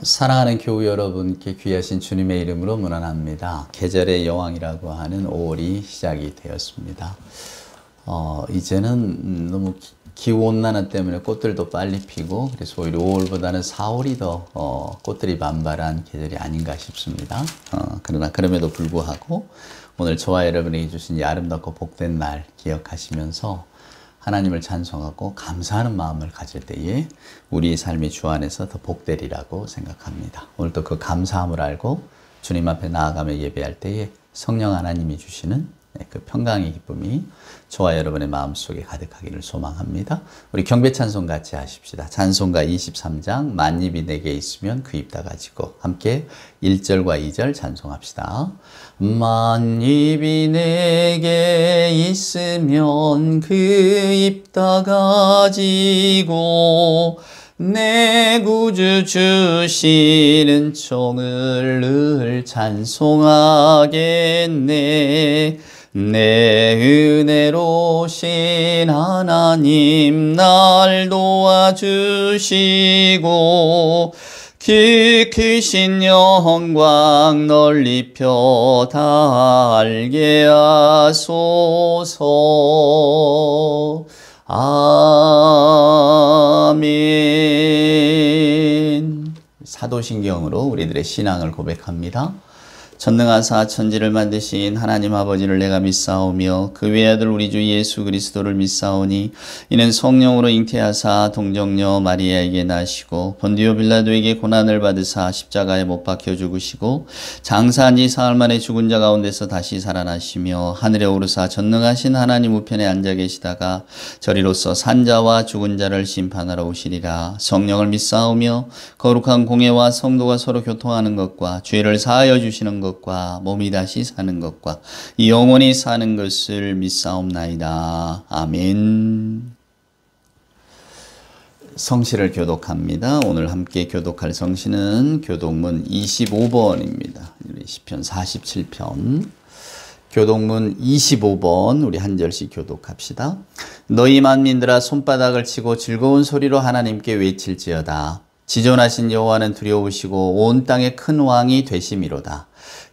사랑하는 교우 여러분께 귀하신 주님의 이름으로 문안합니다. 계절의 여왕이라고 하는 5월이 시작이 되었습니다. 이제는 너무 기후온난화 때문에 꽃들도 빨리 피고, 그래서 오히려 5월보다는 4월이 더 꽃들이 만발한 계절이 아닌가 싶습니다. 그러나 그럼에도 불구하고 오늘 저와 여러분에게 주신 이 아름답고 복된 날 기억하시면서 하나님을 찬송하고 감사하는 마음을 가질 때에 우리의 삶이 주 안에서 더 복되리라고 생각합니다. 오늘도 그 감사함을 알고 주님 앞에 나아가며 예배할 때에 성령 하나님이 주시는 그 평강의 기쁨이 저와 여러분의 마음속에 가득하기를 소망합니다. 우리 경배 찬송 같이 하십시다. 찬송가 23장 만입이 내게 있으면 그 입 다 가지고 함께 1절과 2절 찬송합시다. 만입이 내게 있으면 그 입 다 가지고 내 구주 주시는 총을 늘 찬송하겠네. 내 은혜로신 하나님 날 도와주시고 그 크신 영광 널리 펴 다 알게 하소서. 아멘. 사도신경으로 우리들의 신앙을 고백합니다. 전능하사 천지를 만드신 하나님 아버지를 내가 믿사오며 그 외아들 우리 주 예수 그리스도를 믿사오니 이는 성령으로 잉태하사 동정녀 마리아에게 나시고 본디오 빌라도에게 고난을 받으사 십자가에 못 박혀 죽으시고 장사한 지 사흘 만에 죽은 자 가운데서 다시 살아나시며 하늘에 오르사 전능하신 하나님 우편에 앉아 계시다가 저리로서 산자와 죽은 자를 심판하러 오시리라. 성령을 믿사오며 거룩한 공회와 성도가 서로 교통하는 것과 죄를 사하여 주시는 것과 몸이 다시 사는 것과 영원히 사는 것을 믿사옵나이다. 아멘. 성시를 교독합니다. 오늘 함께 교독할 성시는 교독문 25번입니다. 시편 47편 교독문 25번 우리 한 절씩 교독합시다. 너희 만민들아 손바닥을 치고 즐거운 소리로 하나님께 외칠지어다. 지존하신 여호와는 두려우시고 온 땅의 큰 왕이 되심이로다.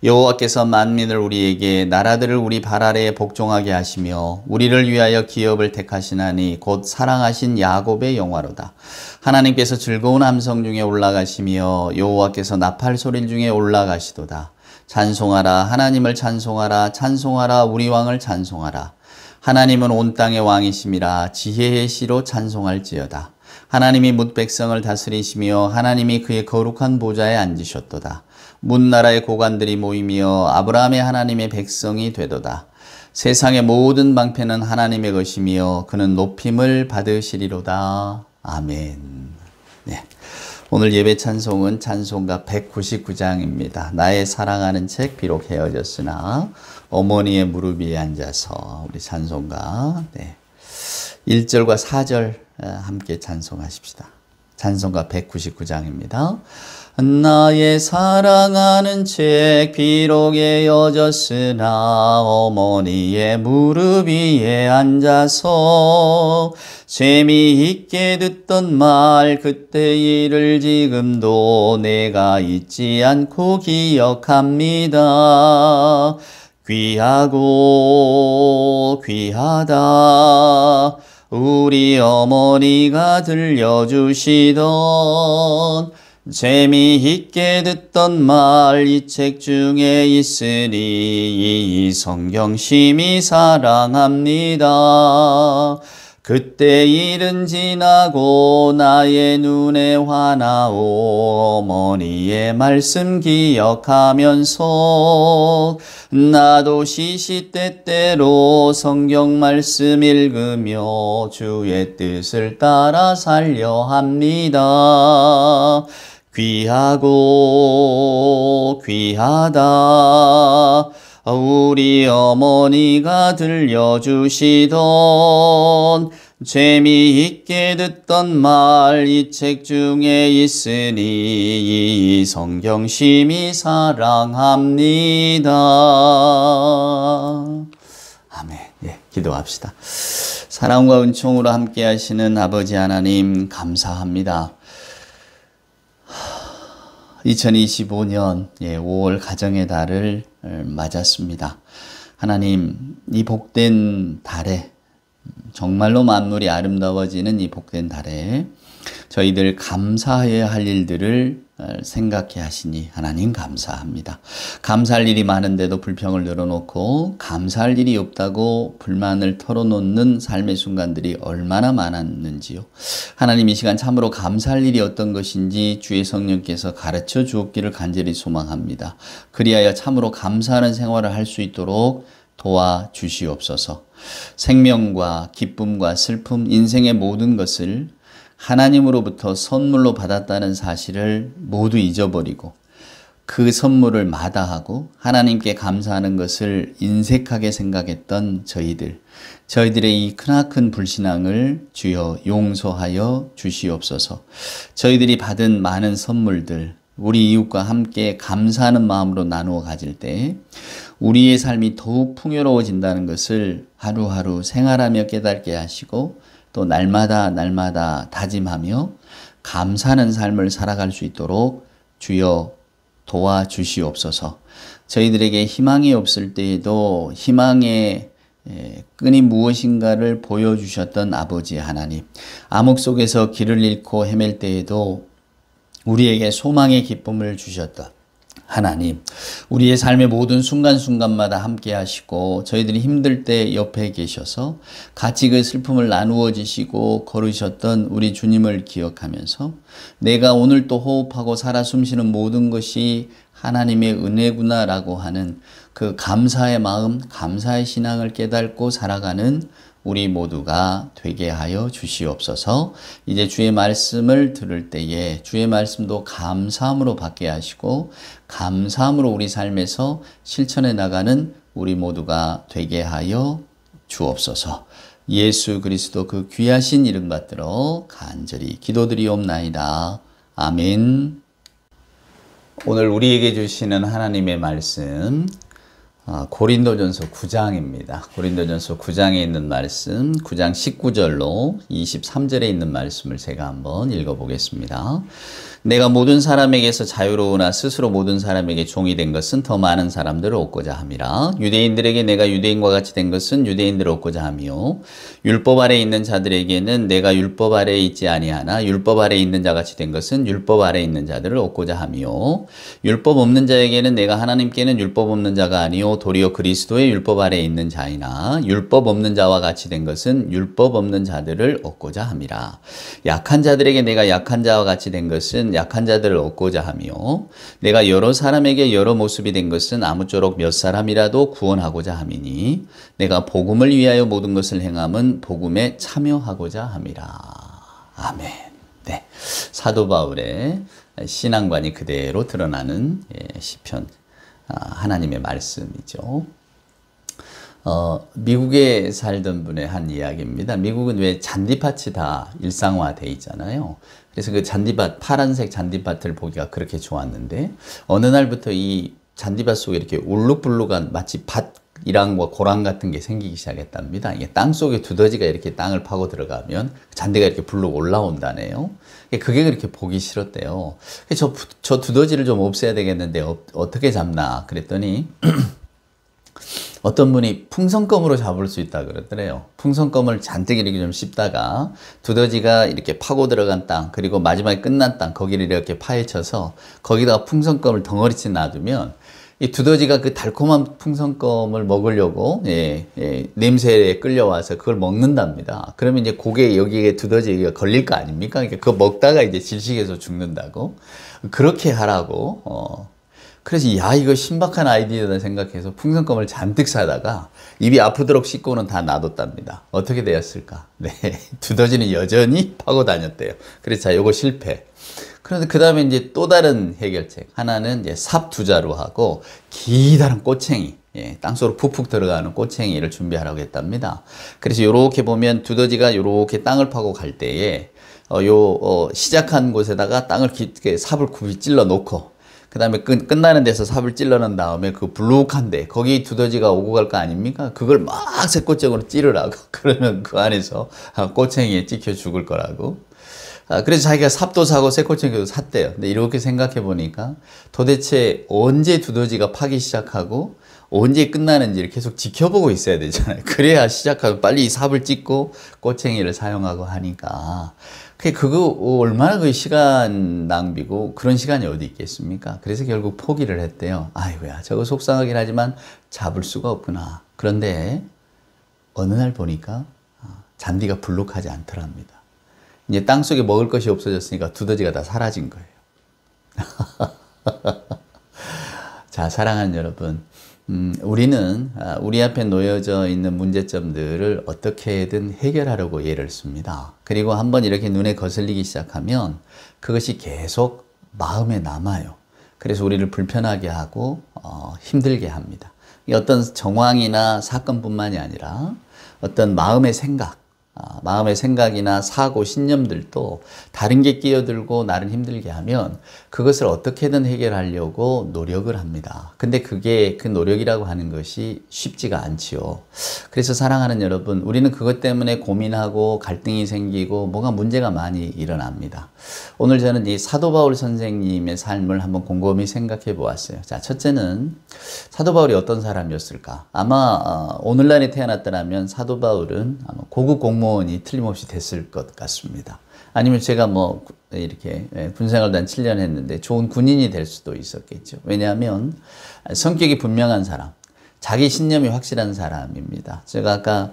여호와께서 만민을 우리에게 나라들을 우리 발 아래에 복종하게 하시며 우리를 위하여 기업을 택하시나니 곧 사랑하신 야곱의 영화로다. 하나님께서 즐거운 함성 중에 올라가시며 여호와께서 나팔 소리 중에 올라가시도다. 찬송하라 하나님을 찬송하라 찬송하라 우리 왕을 찬송하라. 하나님은 온 땅의 왕이심이라 지혜의 시로 찬송할지어다. 하나님이 뭇 백성을 다스리시며 하나님이 그의 거룩한 보좌에 앉으셨도다. 문나라의 고관들이 모이며 아브라함의 하나님의 백성이 되도다. 세상의 모든 방패는 하나님의 것이며 그는 높임을 받으시리로다. 아멘. 네. 오늘 예배 찬송은 찬송가 199장입니다. 나의 사랑하는 책 비록 헤어졌으나 어머니의 무릎 위에 앉아서 우리 찬송가 1절과 4절 함께 찬송하십시다. 찬송가 199장입니다. 나의 사랑하는 책 비록 헤어졌으나 어머니의 무릎 위에 앉아서 재미있게 듣던 말 그때 일을 지금도 내가 잊지 않고 기억합니다. 귀하고 귀하다 우리 어머니가 들려주시던 재미있게 듣던 말 이 책 중에 있으니 이 성경 심히 사랑합니다. 그때 일은 지나고 나의 눈에 화나오 어머니의 말씀 기억하면서 나도 시시때때로 성경 말씀 읽으며 주의 뜻을 따라 살려 합니다. 귀하고 귀하다 우리 어머니가 들려주시던 재미있게 듣던 말 이 책 중에 있으니 이 성경 심히 사랑합니다. 아멘. 예, 기도합시다. 사랑과 은총으로 함께 하시는 아버지 하나님 감사합니다. 2025년 5월 가정의 달을 맞았습니다. 하나님, 이 복된 달에, 정말로 만물이 아름다워지는 이 복된 달에 저희들 감사해야 할 일들을 생각해 하시니 하나님 감사합니다. 감사할 일이 많은데도 불평을 늘어놓고 감사할 일이 없다고 불만을 털어놓는 삶의 순간들이 얼마나 많았는지요. 하나님, 이 시간 참으로 감사할 일이 어떤 것인지 주의 성령께서 가르쳐 주옵기를 간절히 소망합니다. 그리하여 참으로 감사하는 생활을 할 수 있도록 도와주시옵소서. 생명과 기쁨과 슬픔, 인생의 모든 것을 하나님으로부터 선물로 받았다는 사실을 모두 잊어버리고 그 선물을 마다하고 하나님께 감사하는 것을 인색하게 생각했던 저희들의 이 크나큰 불신앙을 주여 용서하여 주시옵소서. 저희들이 받은 많은 선물들, 우리 이웃과 함께 감사하는 마음으로 나누어 가질 때 우리의 삶이 더욱 풍요로워진다는 것을 하루하루 생활하며 깨닫게 하시고 또 날마다 다짐하며 감사하는 삶을 살아갈 수 있도록 주여 도와주시옵소서. 저희들에게 희망이 없을 때에도 희망의 끈이 무엇인가를 보여주셨던 아버지 하나님, 암흑 속에서 길을 잃고 헤맬 때에도 우리에게 소망의 기쁨을 주셨다. 하나님, 우리의 삶의 모든 순간순간마다 함께 하시고 저희들이 힘들 때 옆에 계셔서 같이 그 슬픔을 나누어 주시고 걸으셨던 우리 주님을 기억하면서 내가 오늘 또 호흡하고 살아 숨쉬는 모든 것이 하나님의 은혜구나라고 하는 그 감사의 마음, 감사의 신앙을 깨닫고 살아가는 우리 모두가 되게 하여 주시옵소서. 이제 주의 말씀을 들을 때에 주의 말씀도 감사함으로 받게 하시고 감사함으로 우리 삶에서 실천해 나가는 우리 모두가 되게 하여 주옵소서. 예수 그리스도 그 귀하신 이름 받들어 간절히 기도드리옵나이다. 아멘. 오늘 우리에게 주시는 하나님의 말씀, 고린도전서 9장입니다. 고린도전서 9장에 있는 말씀, 9장 19절로 23절에 있는 말씀을 제가 한번 읽어보겠습니다. 내가 모든 사람에게서 자유로우나 스스로 모든 사람에게 종이 된 것은 더 많은 사람들을 얻고자 함이라. 유대인들에게 내가 유대인과 같이 된 것은 유대인들을 얻고자 하며 율법 아래 있는 자들에게는 내가 율법 아래 있지 아니하나 율법 아래 있는 자같이 된 것은 율법 아래 있는 자들을 얻고자 하며 율법 없는 자에게는 내가 하나님께는 율법 없는 자가 아니요 도리어 그리스도의 율법 아래 있는 자이나 율법 없는 자와 같이 된 것은 율법 없는 자들을 얻고자 함이라. 약한 자들에게 내가 약한 자와 같이 된 것은 약한 자들을 얻고자 하며 내가 여러 사람에게 여러 모습이 된 것은 아무쪼록 몇 사람이라도 구원하고자 함이니 내가 복음을 위하여 모든 것을 행함은 복음에 참여하고자 함이라. 아멘. 네, 사도 바울의 신앙관이 그대로 드러나는 시편, 하나님의 말씀이죠. 미국에 살던 분의 한 이야기입니다. 미국은 왜 잔디밭이 다 일상화되어 있잖아요. 그래서 그 잔디밭, 파란색 잔디밭을 보기가 그렇게 좋았는데 어느 날부터 이 잔디밭 속에 이렇게 울룩불룩한 마치 밭이랑과 고랑 같은 게 생기기 시작했답니다. 이게 땅 속에 두더지가 이렇게 땅을 파고 들어가면 잔디가 이렇게 불룩 올라온다네요. 그게 그렇게 보기 싫었대요. 저 두더지를 좀 없애야 되겠는데 어떻게 잡나 그랬더니 어떤 분이 풍선껌으로 잡을 수 있다 그러더래요. 풍선껌을 잔뜩 이렇게 좀 씹다가 두더지가 이렇게 파고 들어간 땅, 그리고 마지막에 끝난 땅, 거기를 이렇게 파헤쳐서 거기다가 풍선껌을 덩어리치 놔두면 이 두더지가 그 달콤한 풍선껌을 먹으려고 냄새에 끌려와서 그걸 먹는답니다. 그러면 이제 고개 여기에 두더지가 걸릴 거 아닙니까? 그러니까 그거 먹다가 이제 질식해서 죽는다고. 그렇게 하라고. 그래서 야, 이거 신박한 아이디어다 생각해서 풍선껌을 잔뜩 사다가 입이 아프도록 씻고는 다 놔뒀답니다. 어떻게 되었을까? 네, 두더지는 여전히 파고 다녔대요. 그래서 자, 요거 실패. 그런데 그 다음에 이제 또 다른 해결책. 하나는 이제 삽 두 자루 하고 기다란 꼬챙이, 땅속으로 푹푹 들어가는 꼬챙이를 준비하라고 했답니다. 그래서 요렇게 보면 두더지가 요렇게 땅을 파고 갈 때에 시작한 곳에다가 땅을 삽을 굽이 찔러 놓고 그 다음에 끝나는 데서 삽을 찔러 놓은 다음에 그 불룩한데 거기 두더지가 오고 갈 거 아닙니까? 그걸 막 새꼬챙으로 찌르라고. 그러면 그 안에서 꼬챙이에 찍혀 죽을 거라고. 그래서 자기가 삽도 사고 쇠꼬챙이도 샀대요. 근데 이렇게 생각해 보니까 도대체 언제 두더지가 파기 시작하고 언제 끝나는지를 계속 지켜보고 있어야 되잖아요. 그래야 시작하고 빨리 삽을 찢고 꼬챙이를 사용하고 하니까 그거 얼마나 그 시간 낭비고 그런 시간이 어디 있겠습니까? 그래서 결국 포기를 했대요. 아이고야, 저거 속상하긴 하지만 잡을 수가 없구나. 그런데 어느 날 보니까 잔디가 불룩하지 않더랍니다. 이제 땅속에 먹을 것이 없어졌으니까 두더지가 다 사라진 거예요. 자, 사랑하는 여러분, 우리는 우리 앞에 놓여져 있는 문제점들을 어떻게든 해결하려고 애를 씁니다. 그리고 한번 이렇게 눈에 거슬리기 시작하면 그것이 계속 마음에 남아요. 그래서 우리를 불편하게 하고 힘들게 합니다. 어떤 정황이나 사건뿐만이 아니라 어떤 마음의 생각이나 사고, 신념들도 다른 게 끼어들고 나를 힘들게 하면 그것을 어떻게든 해결하려고 노력을 합니다. 근데 그 노력이라고 하는 것이 쉽지가 않지요. 그래서 사랑하는 여러분, 우리는 그것 때문에 고민하고 갈등이 생기고 뭐가 문제가 많이 일어납니다. 오늘 저는 이 사도 바울 선생님의 삶을 한번 곰곰이 생각해 보았어요. 자, 첫째는 사도 바울이 어떤 사람이었을까? 아마 오늘날에 태어났더라면 사도 바울은 아마 고급 공무원이 틀림없이 됐을 것 같습니다. 아니면 제가 뭐 이렇게 군생활도 한 7년 했는데 좋은 군인이 될 수도 있었겠죠. 왜냐하면 성격이 분명한 사람, 자기 신념이 확실한 사람입니다. 제가 아까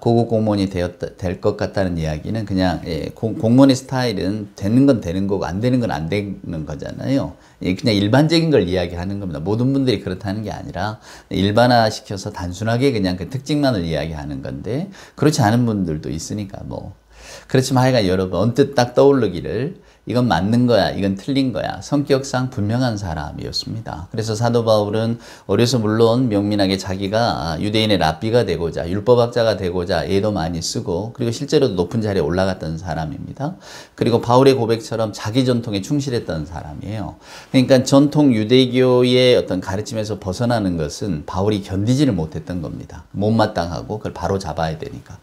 고급 공무원이 될 것 같다는 이야기는 그냥 공무원의 스타일은 되는 건 되는 거고 안 되는 건 안 되는 거잖아요. 그냥 일반적인 걸 이야기하는 겁니다. 모든 분들이 그렇다는 게 아니라 일반화시켜서 단순하게 그냥 그 특징만을 이야기하는 건데 그렇지 않은 분들도 있으니까 뭐. 그렇지만 하여간 여러분 언뜻 딱 떠오르기를 이건 맞는 거야, 이건 틀린 거야. 성격상 분명한 사람이었습니다. 그래서 사도 바울은 어려서 물론 명민하게 자기가 유대인의 랍비가 되고자, 율법학자가 되고자 애도 많이 쓰고, 그리고 실제로도 높은 자리에 올라갔던 사람입니다. 그리고 바울의 고백처럼 자기 전통에 충실했던 사람이에요. 그러니까 전통 유대교의 어떤 가르침에서 벗어나는 것은 바울이 견디지를 못했던 겁니다. 못마땅하고 그걸 바로 잡아야 되니까.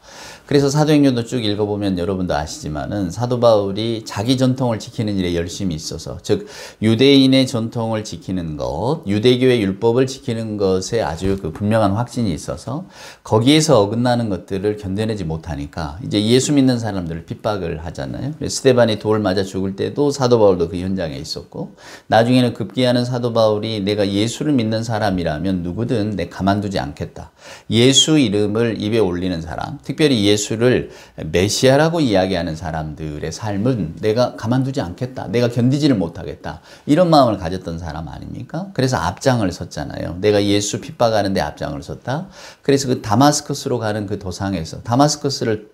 그래서 사도행전도 쭉 읽어보면 여러분도 아시지만은 사도 바울이 자기 전통을 지키는 일에 열심히 있어서, 즉 유대인의 전통을 지키는 것, 유대교의 율법을 지키는 것에 아주 그 분명한 확신이 있어서 거기에서 어긋나는 것들을 견뎌내지 못하니까 이제 예수 믿는 사람들을 핍박을 하잖아요. 스데반이 돌 맞아 죽을 때도 사도 바울도 그 현장에 있었고, 나중에는 급기야는 사도 바울이 내가 예수를 믿는 사람이라면 누구든 내 가만두지 않겠다. 예수 이름을 입에 올리는 사람, 특별히 예수를 메시아라고 이야기하는 사람들의 삶은 내가 가만두지 않겠다. 내가 견디지를 못하겠다. 이런 마음을 가졌던 사람 아닙니까? 그래서 앞장을 섰잖아요. 내가 예수 핍박하는데 앞장을 섰다. 그래서 그 다마스커스로 가는 그 도상에서, 다마스커스를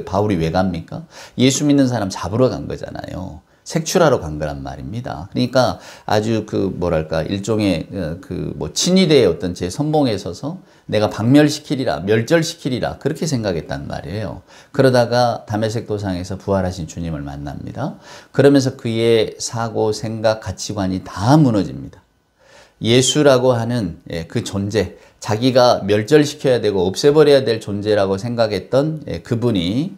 바울이 왜 갑니까? 예수 믿는 사람 잡으러 간 거잖아요. 색출하러 간 거란 말입니다. 그러니까 아주 일종의 친위대의 어떤 제 선봉에 서서 내가 박멸시키리라, 멸절시키리라, 그렇게 생각했단 말이에요. 그러다가 다메섹 도상에서 부활하신 주님을 만납니다. 그러면서 그의 사고, 생각, 가치관이 다 무너집니다. 예수라고 하는 그 존재, 자기가 멸절시켜야 되고 없애버려야 될 존재라고 생각했던 그분이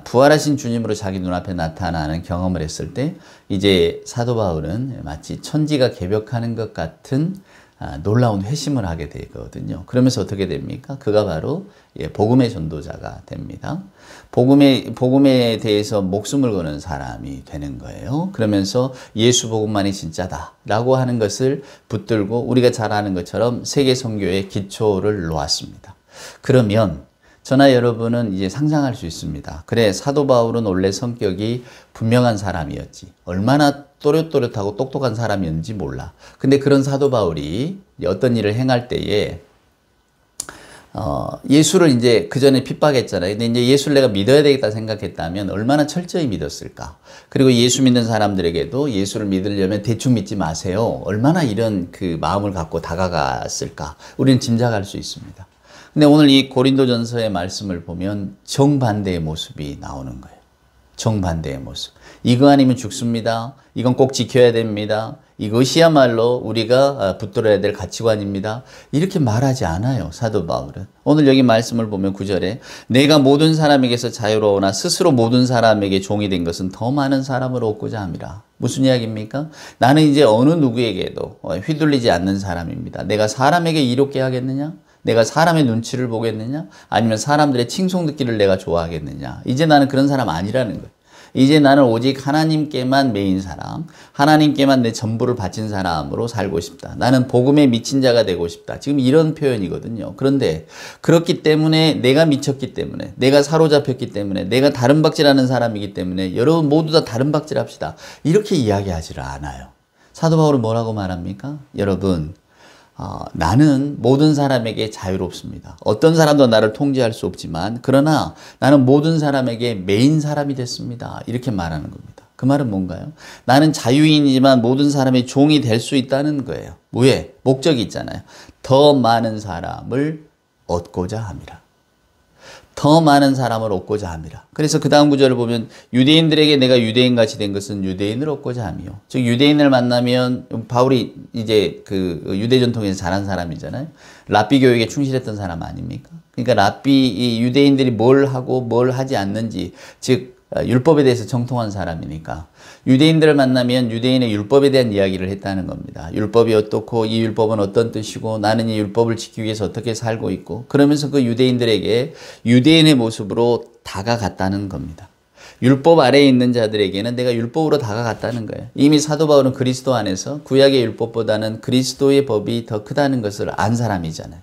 부활하신 주님으로 자기 눈앞에 나타나는 경험을 했을 때 이제 사도 바울은 마치 천지가 개벽하는 것 같은 놀라운 회심을 하게 되거든요. 그러면서 어떻게 됩니까? 그가 바로 복음의 전도자가 됩니다. 복음에 대해서 목숨을 거는 사람이 되는 거예요. 그러면서 예수 복음만이 진짜다라고 하는 것을 붙들고 우리가 잘 아는 것처럼 세계 선교의 기초를 놓았습니다. 그러면 저나 여러분은 이제 상상할 수 있습니다. 그래, 사도 바울은 원래 성격이 분명한 사람이었지. 얼마나 또렷또렷하고 똑똑한 사람이었는지 몰라. 근데 그런 사도 바울이 어떤 일을 행할 때에 예수를 이제 그 전에 핍박했잖아요. 근데 이제 예수를 내가 믿어야 되겠다 생각했다면 얼마나 철저히 믿었을까. 그리고 예수 믿는 사람들에게도 예수를 믿으려면 대충 믿지 마세요. 얼마나 이런 그 마음을 갖고 다가갔을까. 우리는 짐작할 수 있습니다. 근데 오늘 이 고린도전서의 말씀을 보면 정반대의 모습이 나오는 거예요. 정반대의 모습. 이거 아니면 죽습니다. 이건 꼭 지켜야 됩니다. 이것이야말로 우리가 붙들어야 될 가치관입니다. 이렇게 말하지 않아요, 사도 바울은. 오늘 여기 말씀을 보면 9절에 내가 모든 사람에게서 자유로우나 스스로 모든 사람에게 종이 된 것은 더 많은 사람을 얻고자 함이라. 무슨 이야기입니까? 나는 이제 어느 누구에게도 휘둘리지 않는 사람입니다. 내가 사람에게 이롭게 하겠느냐? 내가 사람의 눈치를 보겠느냐? 아니면 사람들의 칭송 듣기를 내가 좋아하겠느냐? 이제 나는 그런 사람 아니라는 거예요. 이제 나는 오직 하나님께만 매인 사람, 하나님께만 내 전부를 바친 사람으로 살고 싶다. 나는 복음에 미친 자가 되고 싶다. 지금 이런 표현이거든요. 그런데 그렇기 때문에 내가 미쳤기 때문에, 내가 사로잡혔기 때문에, 내가 다른 박질하는 사람이기 때문에 여러분 모두 다 다른 박질합시다. 이렇게 이야기하지를 않아요. 사도 바울은 뭐라고 말합니까? 여러분, 나는 모든 사람에게 자유롭습니다. 어떤 사람도 나를 통제할 수 없지만 그러나 나는 모든 사람에게 메인 사람이 됐습니다. 이렇게 말하는 겁니다. 그 말은 뭔가요? 나는 자유인이지만 모든 사람의 종이 될 수 있다는 거예요. 왜? 목적이 있잖아요. 더 많은 사람을 얻고자 함이라. 더 많은 사람을 얻고자 함이라. 그래서 그 다음 구절을 보면 유대인들에게 내가 유대인같이 된 것은 유대인을 얻고자 함이요. 즉 유대인을 만나면 바울이 이제 그 유대 전통에서 자란 사람이잖아요. 랍비 교육에 충실했던 사람 아닙니까? 그러니까 랍비 유대인들이 뭘 하고 뭘 하지 않는지 즉 율법에 대해서 정통한 사람이니까 유대인들을 만나면 유대인의 율법에 대한 이야기를 했다는 겁니다. 율법이 어떻고 이 율법은 어떤 뜻이고 나는 이 율법을 지키기 위해서 어떻게 살고 있고 그러면서 그 유대인들에게 유대인의 모습으로 다가갔다는 겁니다. 율법 아래에 있는 자들에게는 내가 율법으로 다가갔다는 거예요. 이미 사도 바울은 그리스도 안에서 구약의 율법보다는 그리스도의 법이 더 크다는 것을 안 사람이잖아요.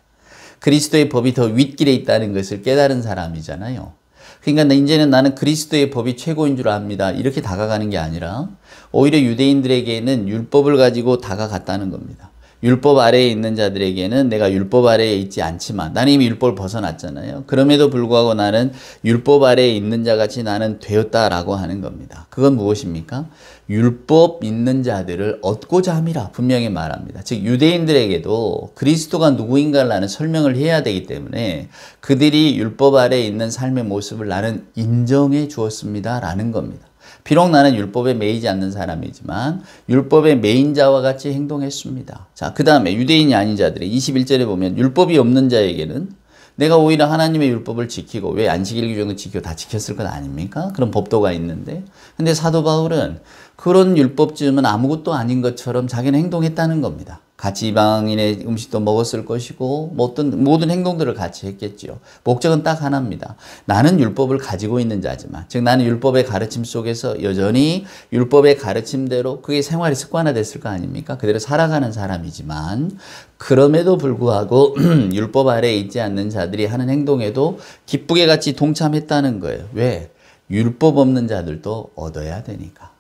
그리스도의 법이 더 윗길에 있다는 것을 깨달은 사람이잖아요. 그러니까 이제는 나는 그리스도의 법이 최고인 줄 압니다. 이렇게 다가가는 게 아니라 오히려 유대인들에게는 율법을 가지고 다가갔다는 겁니다. 율법 아래에 있는 자들에게는 내가 율법 아래에 있지 않지만 나는 이미 율법을 벗어났잖아요. 그럼에도 불구하고 나는 율법 아래에 있는 자같이 나는 되었다라고 하는 겁니다. 그건 무엇입니까? 율법 있는 자들을 얻고자 함이라 분명히 말합니다. 즉 유대인들에게도 그리스도가 누구인가를 나는 설명을 해야 되기 때문에 그들이 율법 아래에 있는 삶의 모습을 나는 인정해 주었습니다 라는 겁니다. 비록 나는 율법에 매이지 않는 사람이지만 율법의 매인 자와 같이 행동했습니다. 자, 그 다음에 유대인이 아닌 자들의 21절에 보면 율법이 없는 자에게는 내가 오히려 하나님의 율법을 지키고 왜 안식일 규정을 지키고 다 지켰을 것 아닙니까? 그런 법도가 있는데 근데 사도 바울은 그런 율법쯤은 아무것도 아닌 것처럼 자기는 행동했다는 겁니다. 같이 이방인의 음식도 먹었을 것이고 모든 행동들을 같이 했겠지요. 목적은 딱 하나입니다. 나는 율법을 가지고 있는 자지만 즉 나는 율법의 가르침 속에서 여전히 율법의 가르침대로 그게 생활이 습관화됐을 거 아닙니까? 그대로 살아가는 사람이지만 그럼에도 불구하고 율법 아래에 있지 않는 자들이 하는 행동에도 기쁘게 같이 동참했다는 거예요. 왜? 율법 없는 자들도 얻어야 되니까.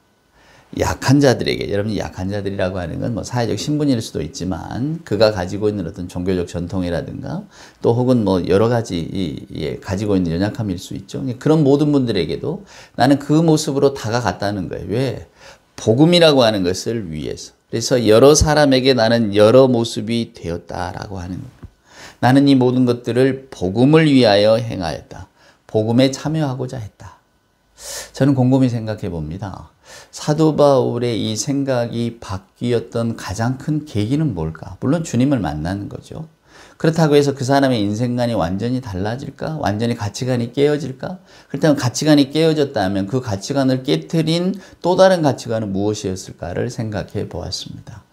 약한 자들에게, 여러분이 약한 자들이라고 하는 건 뭐 사회적 신분일 수도 있지만 그가 가지고 있는 어떤 종교적 전통이라든가 또 혹은 뭐 여러 가지 가지고 있는 연약함일 수 있죠. 그런 모든 분들에게도 나는 그 모습으로 다가갔다는 거예요. 왜? 복음이라고 하는 것을 위해서. 그래서 여러 사람에게 나는 여러 모습이 되었다라고 하는 겁니다. 나는 이 모든 것들을 복음을 위하여 행하였다. 복음에 참여하고자 했다. 저는 곰곰이 생각해 봅니다. 사도 바울의 이 생각이 바뀌었던 가장 큰 계기는 뭘까? 물론 주님을 만나는 거죠. 그렇다고 해서 그 사람의 인생관이 완전히 달라질까? 완전히 가치관이 깨어질까? 그렇다면 가치관이 깨어졌다면 그 가치관을 깨트린 또 다른 가치관은 무엇이었을까를 생각해 보았습니다.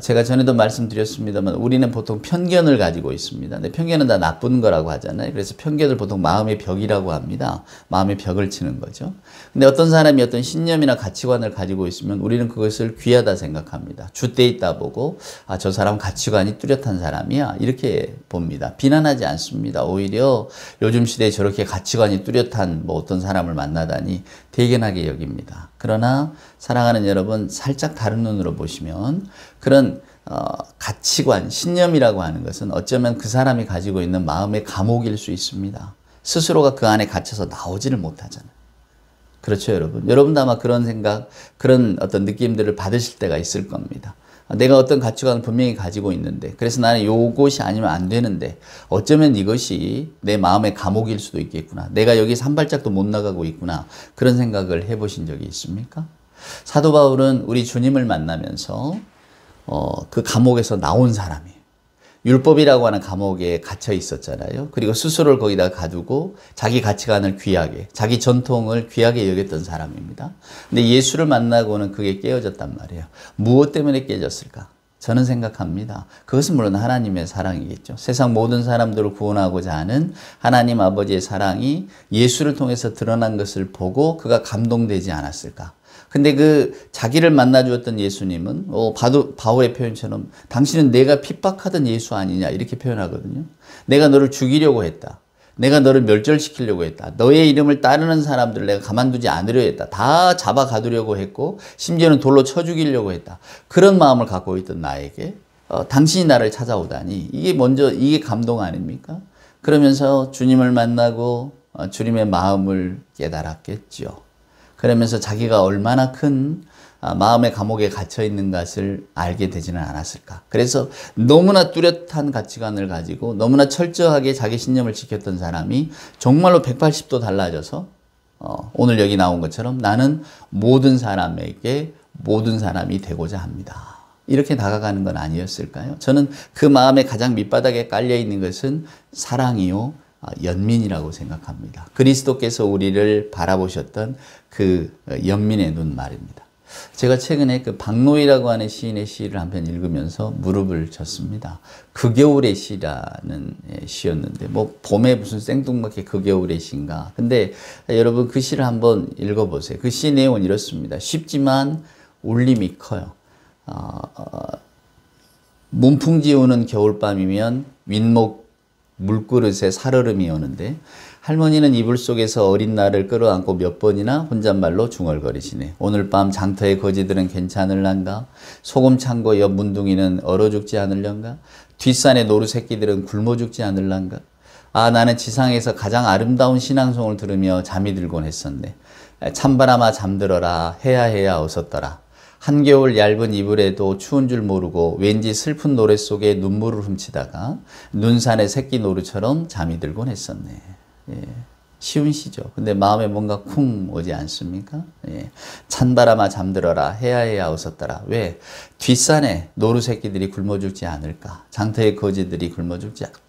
제가 전에도 말씀드렸습니다만 우리는 보통 편견을 가지고 있습니다. 근데 편견은 다 나쁜 거라고 하잖아요. 그래서 편견을 보통 마음의 벽이라고 합니다. 마음의 벽을 치는 거죠. 근데 어떤 사람이 어떤 신념이나 가치관을 가지고 있으면 우리는 그것을 귀하다 생각합니다. 줏대 있다 보고 저 사람은 가치관이 뚜렷한 사람이야 이렇게 봅니다. 비난하지 않습니다. 오히려 요즘 시대에 저렇게 가치관이 뚜렷한 어떤 사람을 만나다니 대견하게 여깁니다. 그러나 사랑하는 여러분 살짝 다른 눈으로 보시면 그런 가치관, 신념이라고 하는 것은 어쩌면 그 사람이 가지고 있는 마음의 감옥일 수 있습니다. 스스로가 그 안에 갇혀서 나오지를 못하잖아요. 그렇죠, 여러분? 여러분도 아마 그런 생각, 그런 어떤 느낌들을 받으실 때가 있을 겁니다. 내가 어떤 가치관을 분명히 가지고 있는데 그래서 나는 요것이 아니면 안 되는데 어쩌면 이것이 내 마음의 감옥일 수도 있겠구나. 내가 여기서 한 발짝도 못 나가고 있구나. 그런 생각을 해보신 적이 있습니까? 사도 바울은 우리 주님을 만나면서 그 감옥에서 나온 사람이에요. 율법이라고 하는 감옥에 갇혀 있었잖아요. 그리고 스스로를 거기다 가두고 자기 가치관을 귀하게, 자기 전통을 귀하게 여겼던 사람입니다. 근데 예수를 만나고는 그게 깨어졌단 말이에요. 무엇 때문에 깨졌을까? 저는 생각합니다. 그것은 물론 하나님의 사랑이겠죠. 세상 모든 사람들을 구원하고자 하는 하나님 아버지의 사랑이 예수를 통해서 드러난 것을 보고 그가 감동되지 않았을까? 근데 그 자기를 만나 주었던 예수님은 바울의 표현처럼 당신은 내가 핍박하던 예수 아니냐 이렇게 표현하거든요. 내가 너를 죽이려고 했다. 내가 너를 멸절시키려고 했다. 너의 이름을 따르는 사람들을 내가 가만두지 않으려 했다. 다 잡아 가두려고 했고 심지어는 돌로 쳐 죽이려고 했다. 그런 마음을 갖고 있던 나에게 당신이 나를 찾아오다니 이게 감동 아닙니까? 그러면서 주님을 만나고 주님의 마음을 깨달았겠죠. 그러면서 자기가 얼마나 큰 마음의 감옥에 갇혀 있는 것을 알게 되지는 않았을까. 그래서 너무나 뚜렷한 가치관을 가지고 너무나 철저하게 자기 신념을 지켰던 사람이 정말로 180도 달라져서 오늘 여기 나온 것처럼 나는 모든 사람에게 모든 사람이 되고자 합니다. 이렇게 다가가는 건 아니었을까요? 저는 그 마음의 가장 밑바닥에 깔려 있는 것은 사랑이요. 연민이라고 생각합니다. 그리스도께서 우리를 바라보셨던 그 연민의 눈 말입니다. 제가 최근에 그 박노이라고 하는 시인의 시를 한 편 읽으면서 무릎을 쳤습니다. 그 겨울의 시라는 시였는데 봄에 무슨 생뚱맞게 그 겨울의 시인가. 근데 여러분 그 시를 한번 읽어보세요. 그 시 내용은 이렇습니다. 쉽지만 울림이 커요. 문풍지 오는 겨울밤이면 윗목 물그릇에 살얼음이 오는데 할머니는 이불 속에서 어린 나를 끌어안고 몇 번이나 혼잣말로 중얼거리시네. 오늘 밤 장터의 거지들은 괜찮을란가? 소금 창고 옆 문둥이는 얼어 죽지 않을련가? 뒷산의 노루 새끼들은 굶어 죽지 않을란가? 아, 나는 지상에서 가장 아름다운 신앙송을 들으며 잠이 들곤 했었네. 찬바람아 잠들어라. 해야 어서 떠라. 한겨울 얇은 이불에도 추운 줄 모르고 왠지 슬픈 노래 속에 눈물을 훔치다가 눈산의 새끼 노루처럼 잠이 들곤 했었네. 예, 쉬운 시죠. 근데 마음에 뭔가 쿵 오지 않습니까? 예, 찬바람아 잠들어라. 해야 어서 떠라. 왜? 뒷산에 노루 새끼들이 굶어 죽지 않을까? 장터의 거지들이 굶어 죽지 않을까?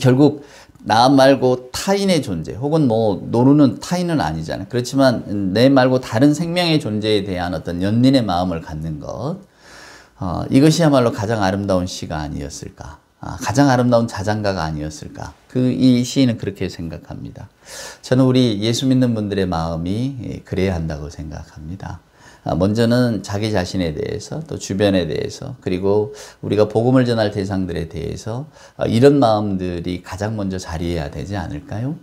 결국 나 말고 타인의 존재 혹은 노루는 타인은 아니잖아요. 그렇지만 내 말고 다른 생명의 존재에 대한 어떤 연민의 마음을 갖는 것, 이것이야말로 가장 아름다운 시가 아니었을까. 가장 아름다운 자장가가 아니었을까. 이 시인은 그렇게 생각합니다. 저는 우리 예수 믿는 분들의 마음이 그래야 한다고 생각합니다. 먼저는 자기 자신에 대해서 또 주변에 대해서 그리고 우리가 복음을 전할 대상들에 대해서 이런 마음들이 가장 먼저 자리해야 되지 않을까요?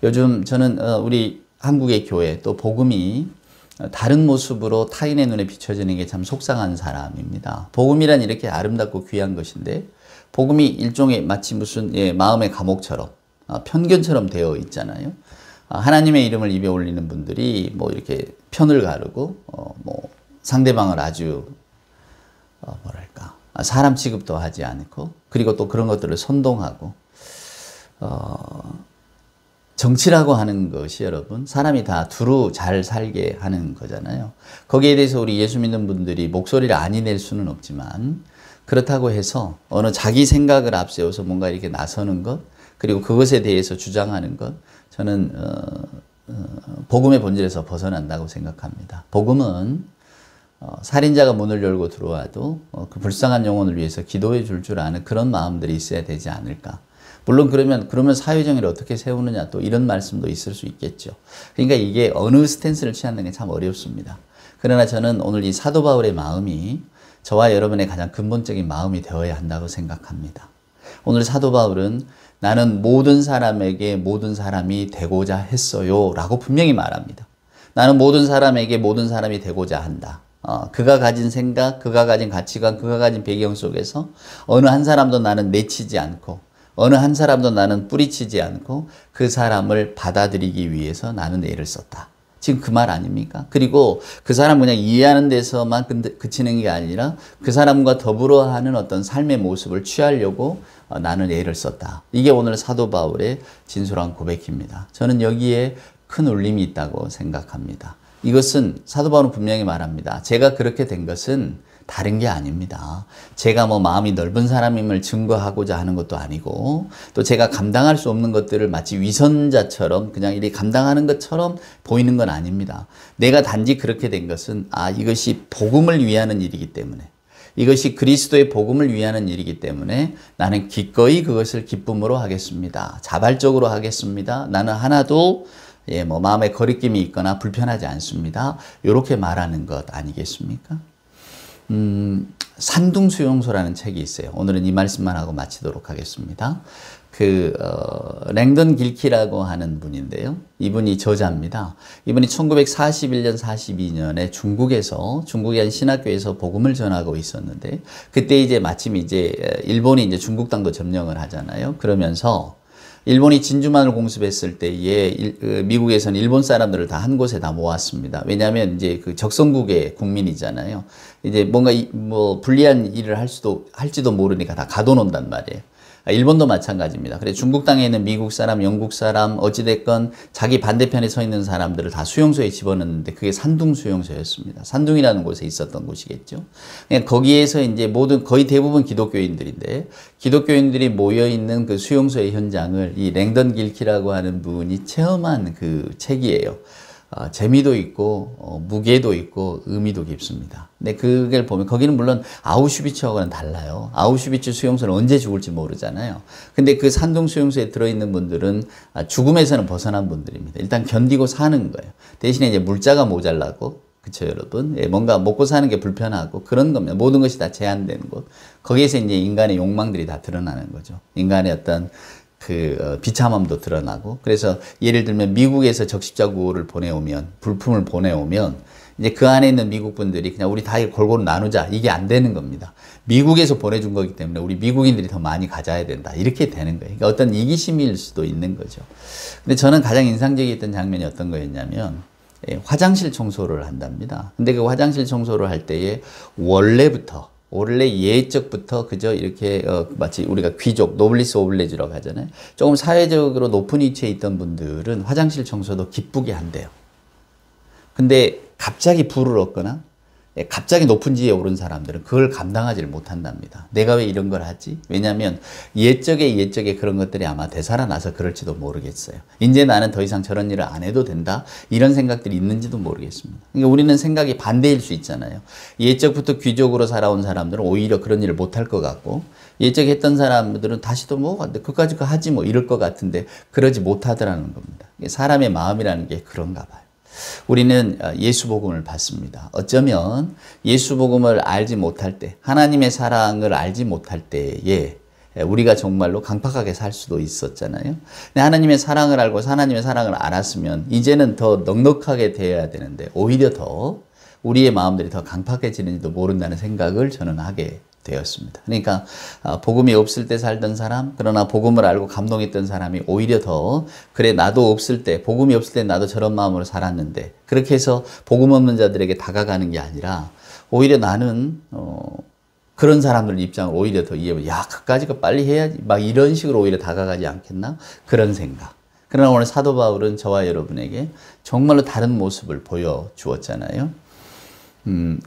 요즘 저는 우리 한국의 교회 또 복음이 다른 모습으로 타인의 눈에 비춰지는 게 참 속상한 사람입니다. 복음이란 이렇게 아름답고 귀한 것인데 복음이 일종의 마치 무슨 마음의 감옥처럼 편견처럼 되어 있잖아요. 하나님의 이름을 입에 올리는 분들이 이렇게 편을 가르고 상대방을 아주 사람 취급도 하지 않고 그리고 또 그런 것들을 선동하고 정치라고 하는 것이 여러분 사람이 다 두루 잘 살게 하는 거잖아요. 거기에 대해서 우리 예수 믿는 분들이 목소리를 안이 낼 수는 없지만 그렇다고 해서 어느 자기 생각을 앞세워서 뭔가 이렇게 나서는 것 그리고 그것에 대해서 주장하는 것 저는 복음의 본질에서 벗어난다고 생각합니다. 복음은 살인자가 문을 열고 들어와도 그 불쌍한 영혼을 위해서 기도해 줄 아는 그런 마음들이 있어야 되지 않을까. 물론 그러면 사회정의를 어떻게 세우느냐 또 이런 말씀도 있을 수 있겠죠. 그러니까 이게 어느 스탠스를 취하는 게 참 어렵습니다. 그러나 저는 오늘 이 사도 바울의 마음이 저와 여러분의 가장 근본적인 마음이 되어야 한다고 생각합니다. 오늘 사도 바울은 나는 모든 사람에게 모든 사람이 되고자 했어요 라고 분명히 말합니다. 나는 모든 사람에게 모든 사람이 되고자 한다. 그가 가진 생각, 그가 가진 가치관, 그가 가진 배경 속에서 어느 한 사람도 나는 내치지 않고 어느 한 사람도 나는 뿌리치지 않고 그 사람을 받아들이기 위해서 나는 애를 썼다. 지금 그 말 아닙니까? 그리고 그 사람 그냥 이해하는 데서만 그치는 게 아니라 그 사람과 더불어 하는 어떤 삶의 모습을 취하려고 나는 애를 썼다. 이게 오늘 사도 바울의 진솔한 고백입니다. 저는 여기에 큰 울림이 있다고 생각합니다. 이것은 사도 바울은 분명히 말합니다. 제가 그렇게 된 것은 다른 게 아닙니다. 제가 뭐 마음이 넓은 사람임을 증거하고자 하는 것도 아니고 또 제가 감당할 수 없는 것들을 마치 위선자처럼 그냥 이렇게 감당하는 것처럼 보이는 건 아닙니다. 내가 단지 그렇게 된 것은 이것이 복음을 위하는 일이기 때문에 이것이 그리스도의 복음을 위하는 일이기 때문에 나는 기꺼이 그것을 기쁨으로 하겠습니다. 자발적으로 하겠습니다. 나는 하나도 뭐 마음에 거리낌이 있거나 불편하지 않습니다. 이렇게 말하는 것 아니겠습니까? 산둥수용소라는 책이 있어요. 오늘은 이 말씀만 하고 마치도록 하겠습니다. 랭던 길키라고 하는 분인데요. 이분이 저자입니다. 이분이 1941년, 42년에 중국의 한 신학교에서 복음을 전하고 있었는데, 그때 이제 마침 일본이 이제 중국 땅도 점령을 하잖아요. 그러면서 일본이 진주만을 공습했을 때에 미국에서는 일본 사람들을 다 한 곳에 다 모았습니다. 왜냐하면 이제 그 적성국의 국민이잖아요. 이제 뭔가 불리한 일을 할지도 모르니까 다 가둬놓는단 말이에요. 일본도 마찬가지입니다. 그래서 중국 땅에 있는 미국 사람, 영국 사람, 어찌됐건 자기 반대편에 서 있는 사람들을 다 수용소에 집어넣는데 그게 산둥 수용소였습니다. 산둥이라는 곳에 있었던 곳이겠죠. 그냥 거기에서 이제 거의 대부분 기독교인들인데 기독교인들이 모여있는 그 수용소의 현장을 이 랭던 길키라고 하는 분이 체험한 그 책이에요. 재미도 있고 무게도 있고 의미도 깊습니다. 근데 그걸 보면 거기는 물론 아우슈비츠하고는 달라요. 아우슈비츠 수용소는 언제 죽을지 모르잖아요. 근데 그 산둥 수용소에 들어있는 분들은 죽음에서는 벗어난 분들입니다. 일단 견디고 사는 거예요. 대신에 이제 물자가 모자라고, 그쵸 여러분? 뭔가 먹고 사는 게 불편하고 그런 겁니다. 모든 것이 다 제한되는 곳. 거기에서 이제 인간의 욕망들이 다 드러나는 거죠. 인간의 어떤 비참함도 드러나고. 그래서 예를 들면 미국에서 적십자구를 불품을 보내오면 이제 그 안에 있는 미국 분들이 그냥 우리 다 골고루 나누자, 이게 안 되는 겁니다. 미국에서 보내준 거기 때문에 우리 미국인들이 더 많이 가져야 된다, 이렇게 되는 거예요. 그러니까 어떤 이기심일 수도 있는 거죠. 근데 저는 가장 인상적이었던 장면이 어떤 거였냐면 화장실 청소를 한답니다. 근데 그 화장실 청소를 할 때에 원래 예적부터 그저 이렇게 마치 우리가 귀족, 노블리스 오블레주라고 하잖아요. 조금 사회적으로 높은 위치에 있던 분들은 화장실 청소도 기쁘게 한대요. 근데 갑자기 부를 얻거나 갑자기 높은 지위에 오른 사람들은 그걸 감당하지를 못한답니다. 내가 왜 이런 걸 하지? 왜냐하면 옛적에 그런 것들이 아마 되살아나서 그럴지도 모르겠어요. 이제 나는 더 이상 저런 일을 안 해도 된다, 이런 생각들이 있는지도 모르겠습니다. 그러니까 우리는 생각이 반대일 수 있잖아요. 옛적부터 귀족으로 살아온 사람들은 오히려 그런 일을 못할 것 같고, 옛적에 했던 사람들은 다시도 그까짓 거 하지 이럴 것 같은데 그러지 못하더라는 겁니다. 사람의 마음이라는 게 그런가 봐요. 우리는 예수 복음을 받습니다. 어쩌면 예수 복음을 알지 못할 때, 하나님의 사랑을 알지 못할 때에 우리가 정말로 강팍하게 살 수도 있었잖아요. 근데 하나님의 사랑을 알고 하나님의 사랑을 알았으면 이제는 더 넉넉하게 되어야 되는데 오히려 더 우리의 마음들이 더 강팍해지는지도 모른다는 생각을 저는 하게 되었습니다. 그러니까 복음이 없을 때 살던 사람, 그러나 복음을 알고 감동했던 사람이 오히려 더 그래, 나도 없을 때, 복음이 없을 때 나도 저런 마음으로 살았는데, 그렇게 해서 복음 없는 자들에게 다가가는 게 아니라 오히려 나는 그런 사람들 입장을 오히려 더 이해하고, 야, 그까짓 거 빨리 해야지, 막 이런 식으로 오히려 다가가지 않겠나, 그런 생각. 그러나 오늘 사도 바울은 저와 여러분에게 정말로 다른 모습을 보여주었잖아요.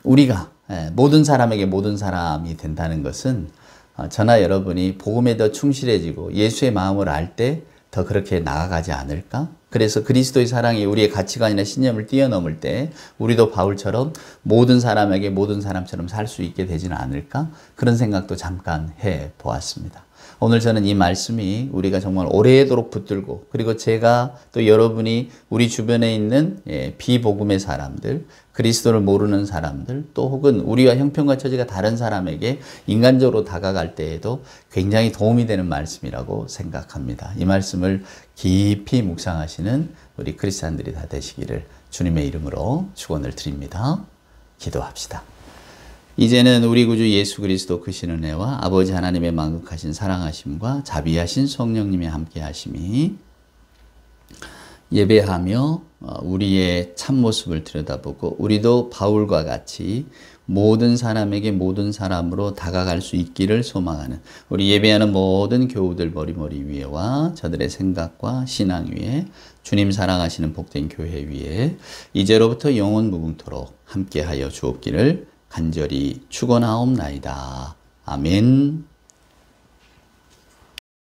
우리가 모든 사람에게 모든 사람이 된다는 것은 저나 여러분이 복음에 더 충실해지고 예수의 마음을 알 때 더 그렇게 나아가지 않을까? 그래서 그리스도의 사랑이 우리의 가치관이나 신념을 뛰어넘을 때 우리도 바울처럼 모든 사람에게 모든 사람처럼 살 수 있게 되지는 않을까? 그런 생각도 잠깐 해보았습니다. 오늘 저는 이 말씀이 우리가 정말 오래도록 붙들고, 그리고 제가 또 여러분이 우리 주변에 있는 비복음의 사람들, 그리스도를 모르는 사람들, 또 혹은 우리와 형편과 처지가 다른 사람에게 인간적으로 다가갈 때에도 굉장히 도움이 되는 말씀이라고 생각합니다. 이 말씀을 깊이 묵상하시는 우리 크리스찬들이 다 되시기를 주님의 이름으로 축원을 드립니다. 기도합시다. 이제는 우리 구주 예수 그리스도 크신 은혜와 아버지 하나님의 만극하신 사랑하심과 자비하신 성령님의 함께하심이 예배하며 우리의 참모습을 들여다보고 우리도 바울과 같이 모든 사람에게 모든 사람으로 다가갈 수 있기를 소망하는 우리 예배하는 모든 교우들 머리머리 위에와 저들의 생각과 신앙 위에 주님 사랑하시는 복된 교회 위에 이제로부터 영원 무궁토록 함께하여 주옵기를 간절히 축원하옵나이다. 아멘.